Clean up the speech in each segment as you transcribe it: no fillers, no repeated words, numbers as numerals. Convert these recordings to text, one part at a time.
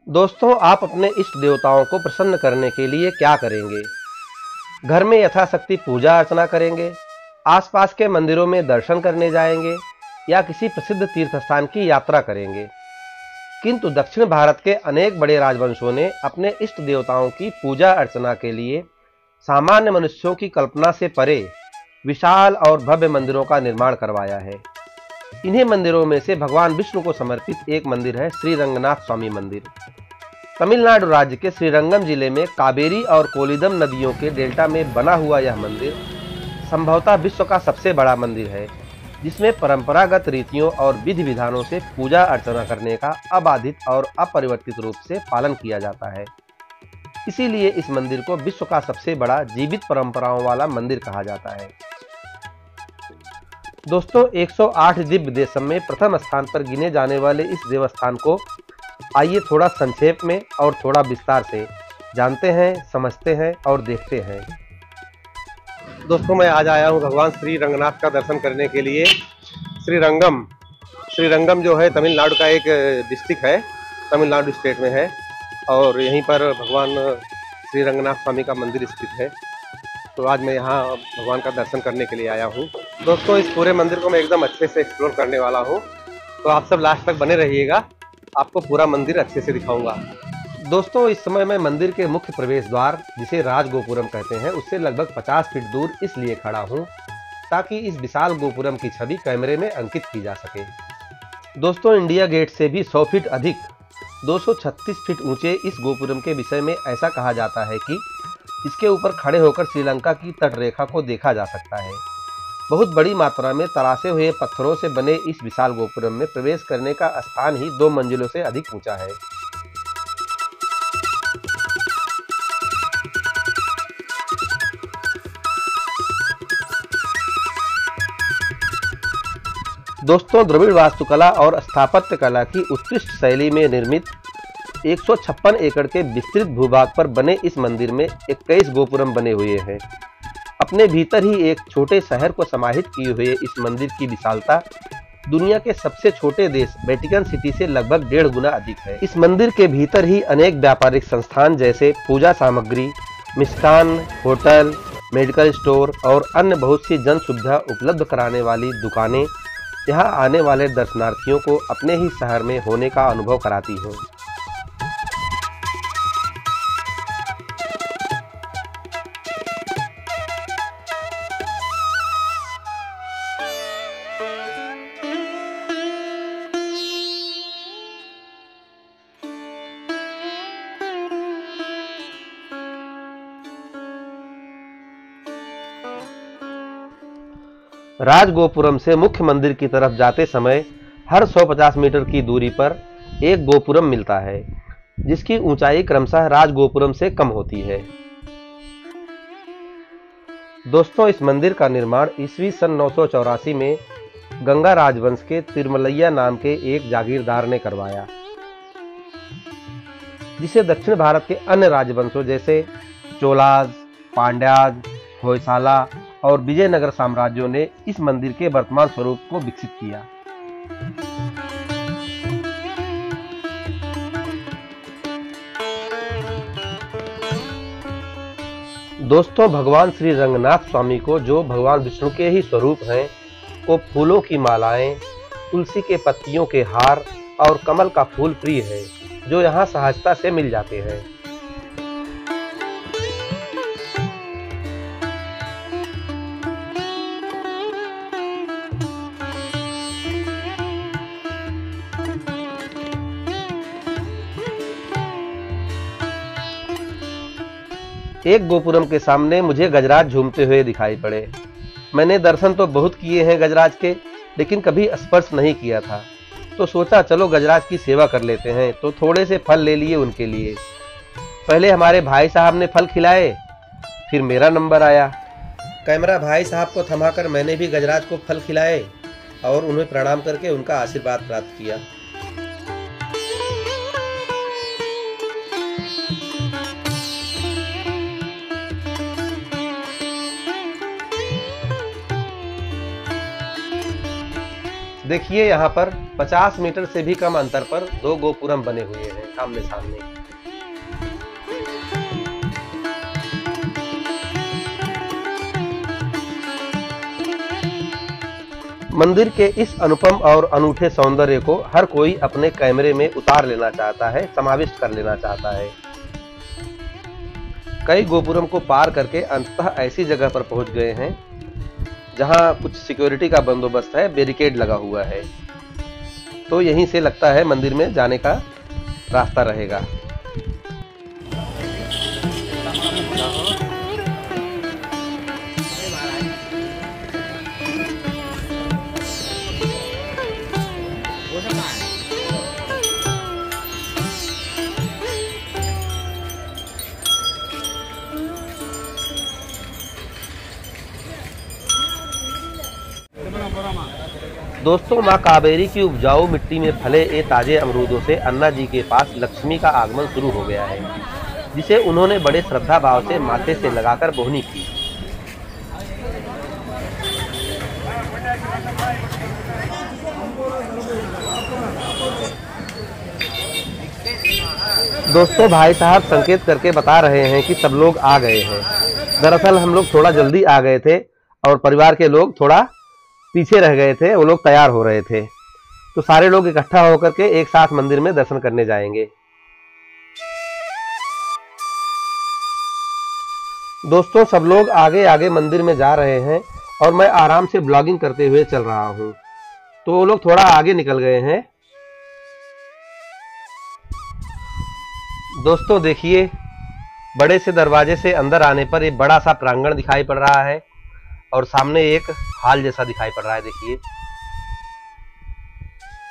दोस्तों, आप अपने इष्ट देवताओं को प्रसन्न करने के लिए क्या करेंगे? घर में यथाशक्ति पूजा अर्चना करेंगे, आसपास के मंदिरों में दर्शन करने जाएंगे या किसी प्रसिद्ध तीर्थ स्थान की यात्रा करेंगे। किंतु दक्षिण भारत के अनेक बड़े राजवंशों ने अपने इष्ट देवताओं की पूजा अर्चना के लिए सामान्य मनुष्यों की कल्पना से परे विशाल और भव्य मंदिरों का निर्माण करवाया है। इन्हीं मंदिरों में से भगवान विष्णु को समर्पित एक मंदिर है श्री रंगनाथ स्वामी मंदिर। तमिलनाडु राज्य के श्रीरंगम जिले में कावेरी और कोलिदम नदियों के डेल्टा में बना हुआ यह मंदिर संभवतः विश्व का सबसे बड़ा मंदिर है, जिसमें परंपरागत रीतियों और विधि विधानों से पूजा अर्चना करने का अबाधित और अपरिवर्तित रूप से पालन किया जाता है। इसीलिए इस मंदिर को विश्व का सबसे बड़ा जीवित परंपराओं वाला मंदिर कहा जाता है। दोस्तों, 108 दिव्य देशम में प्रथम स्थान पर गिने जाने वाले इस देवस्थान को आइए थोड़ा संक्षेप में और थोड़ा विस्तार से जानते हैं, समझते हैं और देखते हैं। दोस्तों, मैं आज आया हूं भगवान श्री रंगनाथ का दर्शन करने के लिए। श्रीरंगम जो है तमिलनाडु का एक डिस्ट्रिक्ट है, तमिलनाडु स्टेट में है और यहीं पर भगवान श्री रंगनाथ स्वामी का मंदिर स्थित है। तो आज मैं यहाँ भगवान का दर्शन करने के लिए आया हूँ। दोस्तों, इस पूरे मंदिर को मैं एकदम अच्छे से एक्सप्लोर करने वाला हूँ, तो आप सब लास्ट तक बने रहिएगा, आपको पूरा मंदिर अच्छे से दिखाऊंगा। दोस्तों, इस समय मैं मंदिर के मुख्य प्रवेश द्वार, जिसे राजगोपुरम कहते हैं, उससे लगभग 50 फीट दूर इसलिए खड़ा हूँ ताकि इस विशाल गोपुरम की छवि कैमरे में अंकित की जा सके। दोस्तों, इंडिया गेट से भी 100 फीट अधिक 236 फीट ऊंचे इस गोपुरम के विषय में ऐसा कहा जाता है कि इसके ऊपर खड़े होकर श्रीलंका की तटरेखा को देखा जा सकता है। बहुत बड़ी मात्रा में तरासे हुए पत्थरों से बने इस विशाल गोपुरम में प्रवेश करने का स्थान ही 2 मंजिलों से अधिक ऊंचा है। दोस्तों, द्रविड़ वास्तुकला और स्थापत्य कला की उत्कृष्ट शैली में निर्मित 156 एकड़ के विस्तृत भूभाग पर बने इस मंदिर में 21 गोपुरम बने हुए हैं। अपने भीतर ही एक छोटे शहर को समाहित किए हुए इस मंदिर की विशालता दुनिया के सबसे छोटे देश वेटिकन सिटी से लगभग 1.5 गुना अधिक है। इस मंदिर के भीतर ही अनेक व्यापारिक संस्थान जैसे पूजा सामग्री, मिष्ठान, होटल, मेडिकल स्टोर और अन्य बहुत सी जन सुविधा उपलब्ध कराने वाली दुकानें यहाँ आने वाले दर्शनार्थियों को अपने ही शहर में होने का अनुभव कराती हैं। राजगोपुरम से मुख्य मंदिर की तरफ जाते समय हर 150 मीटर की दूरी पर एक गोपुरम मिलता है, जिसकी ऊंचाई क्रमशः राजगोपुरम से कम होती है। दोस्तों, इस मंदिर का निर्माण ईस्वी सन 984 में गंगा राजवंश के तिरुमलैया नाम के एक जागीरदार ने करवाया, जिसे दक्षिण भारत के अन्य राजवंशों जैसे चोलाज, पांड्याज, होयसाला और विजयनगर साम्राज्यों ने इस मंदिर के वर्तमान स्वरूप को विकसित किया। दोस्तों, भगवान श्री रंगनाथ स्वामी को, जो भगवान विष्णु के ही स्वरूप हैं, को फूलों की मालाएं, तुलसी के पत्तियों के हार और कमल का फूल प्रिय है, जो यहाँ सहजता से मिल जाते हैं। एक गोपुरम के सामने मुझे गजराज झूमते हुए दिखाई पड़े। मैंने दर्शन तो बहुत किए हैं गजराज के, लेकिन कभी स्पर्श नहीं किया था, तो सोचा चलो गजराज की सेवा कर लेते हैं। तो थोड़े से फल ले लिए उनके लिए। पहले हमारे भाई साहब ने फल खिलाए, फिर मेरा नंबर आया। कैमरा भाई साहब को थमाकर मैंने भी गजराज को फल खिलाए और उन्हें प्रणाम करके उनका आशीर्वाद प्राप्त किया। देखिए यहाँ पर 50 मीटर से भी कम अंतर पर दो गोपुरम बने हुए हैं आमने सामने। मंदिर के इस अनुपम और अनूठे सौंदर्य को हर कोई अपने कैमरे में उतार लेना चाहता है, समाविष्ट कर लेना चाहता है। कई गोपुरम को पार करके अंततः ऐसी जगह पर पहुंच गए हैं जहां कुछ सिक्योरिटी का बंदोबस्त है, बैरिकेड लगा हुआ है। तो यहीं से लगता है मंदिर में जाने का रास्ता रहेगा। दोस्तों, माँ कावेरी की उपजाऊ मिट्टी में फले ये ताजे अमरूदों से अन्ना जी के पास लक्ष्मी का आगमन शुरू हो गया है, जिसे उन्होंने बड़े श्रद्धा भाव से माथे से लगाकर बोहनी की। दोस्तों, भाई साहब संकेत करके बता रहे हैं कि सब लोग आ गए हैं। दरअसल हम लोग थोड़ा जल्दी आ गए थे और परिवार के लोग थोड़ा पीछे रह गए थे, वो लोग तैयार हो रहे थे। तो सारे लोग इकट्ठा होकर के एक साथ मंदिर में दर्शन करने जाएंगे। दोस्तों, सब लोग आगे आगे मंदिर में जा रहे हैं और मैं आराम से ब्लॉगिंग करते हुए चल रहा हूं। तो वो लोग थोड़ा आगे निकल गए हैं। दोस्तों देखिए, बड़े से दरवाजे से अंदर आने पर एक बड़ा सा प्रांगण दिखाई पड़ रहा है और सामने एक हॉल जैसा दिखाई पड़ रहा है, देखिए।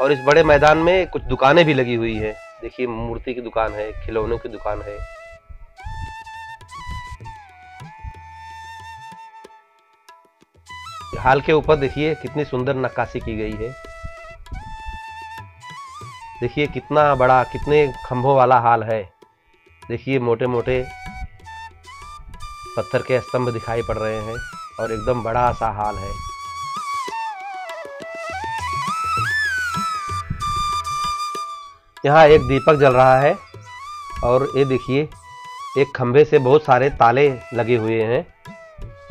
और इस बड़े मैदान में कुछ दुकानें भी लगी हुई है। देखिए, मूर्ति की दुकान है, खिलौनों की दुकान है। हॉल के ऊपर देखिए कितनी सुंदर नक्काशी की गई है। देखिए कितना बड़ा, कितने खंभों वाला हॉल है। देखिए मोटे मोटे पत्थर के स्तंभ दिखाई पड़ रहे हैं और एकदम बड़ा सा हॉल है। यहाँ एक दीपक जल रहा है और ये देखिए एक खंभे से बहुत सारे ताले लगे हुए हैं।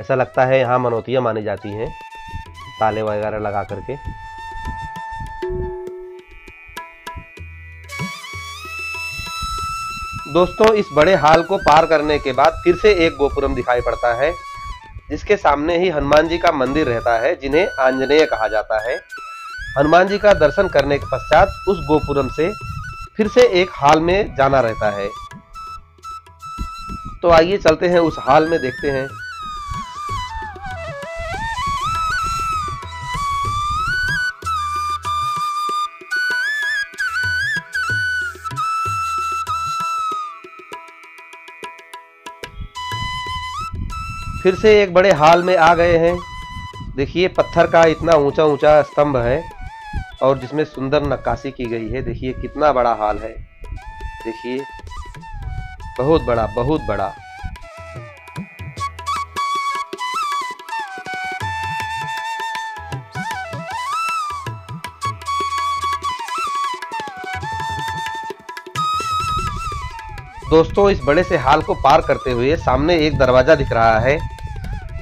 ऐसा लगता है यहाँ मनौतियाँ मानी जाती हैं, ताले वगैरह लगा करके। दोस्तों, इस बड़े हॉल को पार करने के बाद फिर से एक गोपुरम दिखाई पड़ता है, जिसके सामने ही हनुमान जी का मंदिर रहता है, जिन्हें आंजनेय कहा जाता है। हनुमान जी का दर्शन करने के पश्चात उस गोपुरम से फिर से एक हॉल में जाना रहता है। तो आइए चलते हैं उस हॉल में, देखते हैं। फिर से एक बड़े हॉल में आ गए हैं। देखिए पत्थर का इतना ऊंचा ऊंचा स्तंभ है और जिसमें सुंदर नक्काशी की गई है। देखिए कितना बड़ा हॉल है, देखिए बहुत बड़ा, बहुत बड़ा। दोस्तों, इस बड़े से हॉल को पार करते हुए सामने एक दरवाजा दिख रहा है,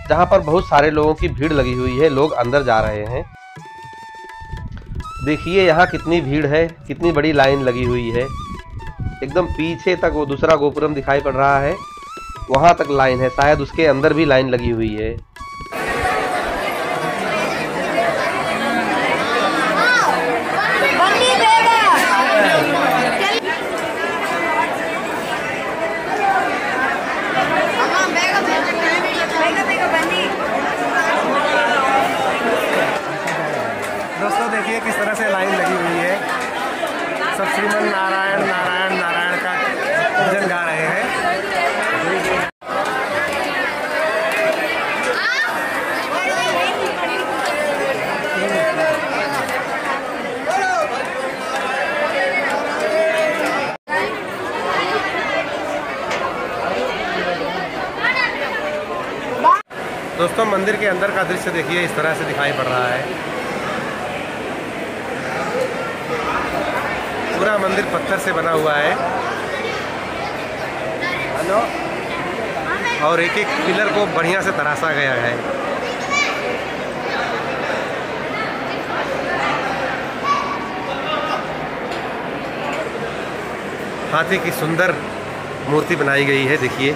जहां पर बहुत सारे लोगों की भीड़ लगी हुई है। लोग अंदर जा रहे हैं। देखिए यहाँ कितनी भीड़ है, कितनी बड़ी लाइन लगी हुई है। एकदम पीछे तक वो दूसरा गोपुरम दिखाई पड़ रहा है, वहां तक लाइन है। शायद उसके अंदर भी लाइन लगी हुई है। दोस्तों देखिए किस तरह से लाइन लगी हुई है। सब श्रीमन नारायण नारायण नारायण का भजन गा रहे हैं। दोस्तों मंदिर के अंदर का दृश्य देखिए, इस तरह से दिखाई पड़ रहा है। पूरा मंदिर पत्थर से बना हुआ है और एक एक पिलर को बढ़िया से तराशा गया है। हाथी की सुंदर मूर्ति बनाई गई है। देखिए,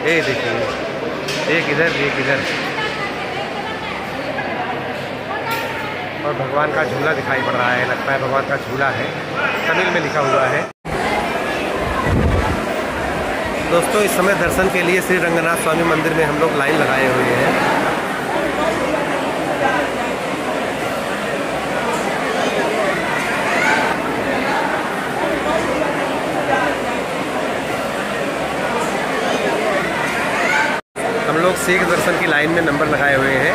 ये देखिए, एक इधर एक इधर, और भगवान का झूला दिखाई पड़ रहा है। लगता है भगवान का झूला है, तमिल में लिखा हुआ है। दोस्तों, इस समय दर्शन के लिए श्री रंगनाथ स्वामी मंदिर में हम लोग लाइन लगाए हुए हैं। हम लोग शीघ्र दर्शन की लाइन में नंबर लगाए हुए हैं।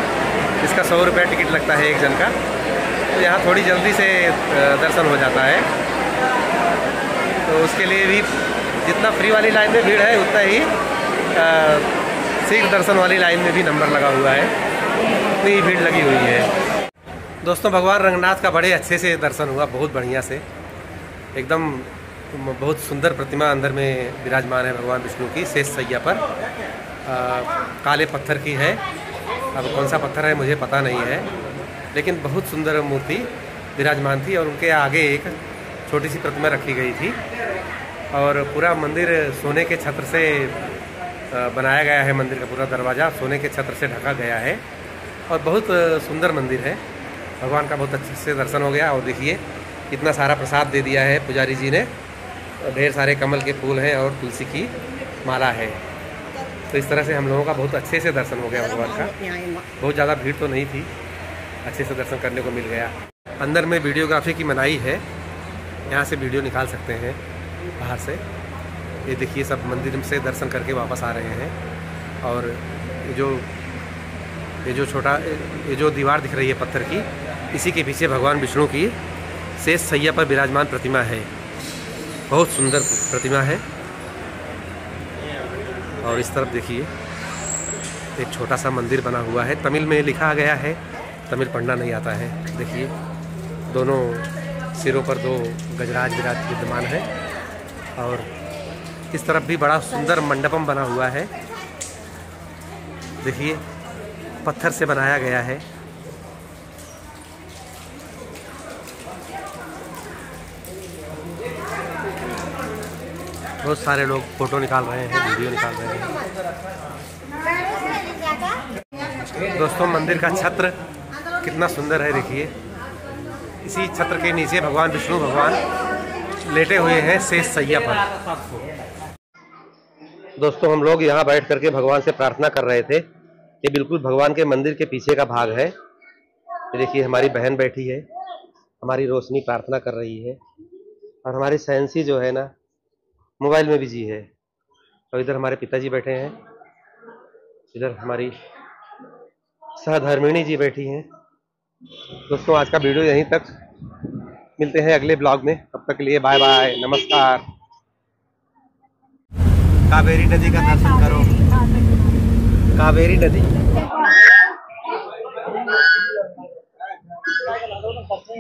इसका 100 रुपये टिकट लगता है एक जन का। तो यहाँ थोड़ी जल्दी से दर्शन हो जाता है, तो उसके लिए भी जितना फ्री वाली लाइन में भीड़ है उतना ही शीघ्र दर्शन वाली लाइन में भी नंबर लगा हुआ है, उतनी ही भीड़ लगी हुई है। दोस्तों, भगवान रंगनाथ का बड़े अच्छे से दर्शन हुआ, बहुत बढ़िया से, एकदम बहुत सुंदर प्रतिमा अंदर में विराजमान है भगवान विष्णु की, शेष सैया पर। काले पत्थर की है, अब कौन सा पत्थर है मुझे पता नहीं है, लेकिन बहुत सुंदर मूर्ति विराजमान थी। और उनके आगे एक छोटी सी प्रतिमा रखी गई थी, और पूरा मंदिर सोने के छत्र से बनाया गया है। मंदिर का पूरा दरवाज़ा सोने के छत्र से ढका गया है, और बहुत सुंदर मंदिर है। भगवान का बहुत अच्छे से दर्शन हो गया। और देखिए, इतना सारा प्रसाद दे दिया है पुजारी जी ने, ढेर सारे कमल के फूल हैं और तुलसी की माला है। तो इस तरह से हम लोगों का बहुत अच्छे से दर्शन हो गया भगवान का। बहुत ज़्यादा भीड़ तो नहीं थी, अच्छे से दर्शन करने को मिल गया। अंदर में वीडियोग्राफी की मनाही है, यहाँ से वीडियो निकाल सकते हैं बाहर से। ये देखिए, सब मंदिर से दर्शन करके वापस आ रहे हैं। और ये जो दीवार दिख रही है पत्थर की, इसी के पीछे भगवान विष्णु की शेष सैया पर विराजमान प्रतिमा है। बहुत सुंदर प्रतिमा है। और इस तरफ देखिए, एक छोटा सा मंदिर बना हुआ है, तमिल में लिखा गया है, तमिल पढ़ना नहीं आता है। देखिए, दोनों सिरों पर 2 गजराज विद्यमान है। और इस तरफ भी बड़ा सुंदर मंडपम बना हुआ है। देखिए, पत्थर से बनाया गया है। बहुत सारे लोग फोटो निकाल रहे हैं, वीडियो निकाल रहे हैं। दोस्तों, मंदिर का छत्र कितना सुंदर है, देखिए। इसी छत्र के नीचे भगवान विष्णु भगवान लेटे हुए हैं शेष सैया पर। दोस्तों, हम लोग यहाँ बैठ करके भगवान से प्रार्थना कर रहे थे। ये बिल्कुल भगवान के मंदिर के पीछे का भाग है। ये देखिए, हमारी बहन बैठी है, हमारी रोशनी प्रार्थना कर रही है, और हमारी सैंसी जो है ना, मोबाइल में बिजी है। और इधर हमारे पिताजी बैठे हैं, इधर हमारी सहधर्मिणी जी बैठी हैं। दोस्तों, आज का वीडियो यहीं तक, मिलते हैं अगले ब्लॉग में। तब तक के लिए बाय बाय, नमस्कार। कावेरी नदी का दर्शन करो, कावेरी नदी।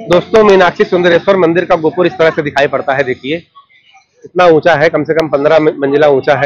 दोस्तों, मीनाक्षी सुंदरेश्वर मंदिर का गोपुर इस तरह से दिखाई पड़ता है। देखिए, इतना ऊंचा है, कम से कम 15 मंजिला ऊंचा है।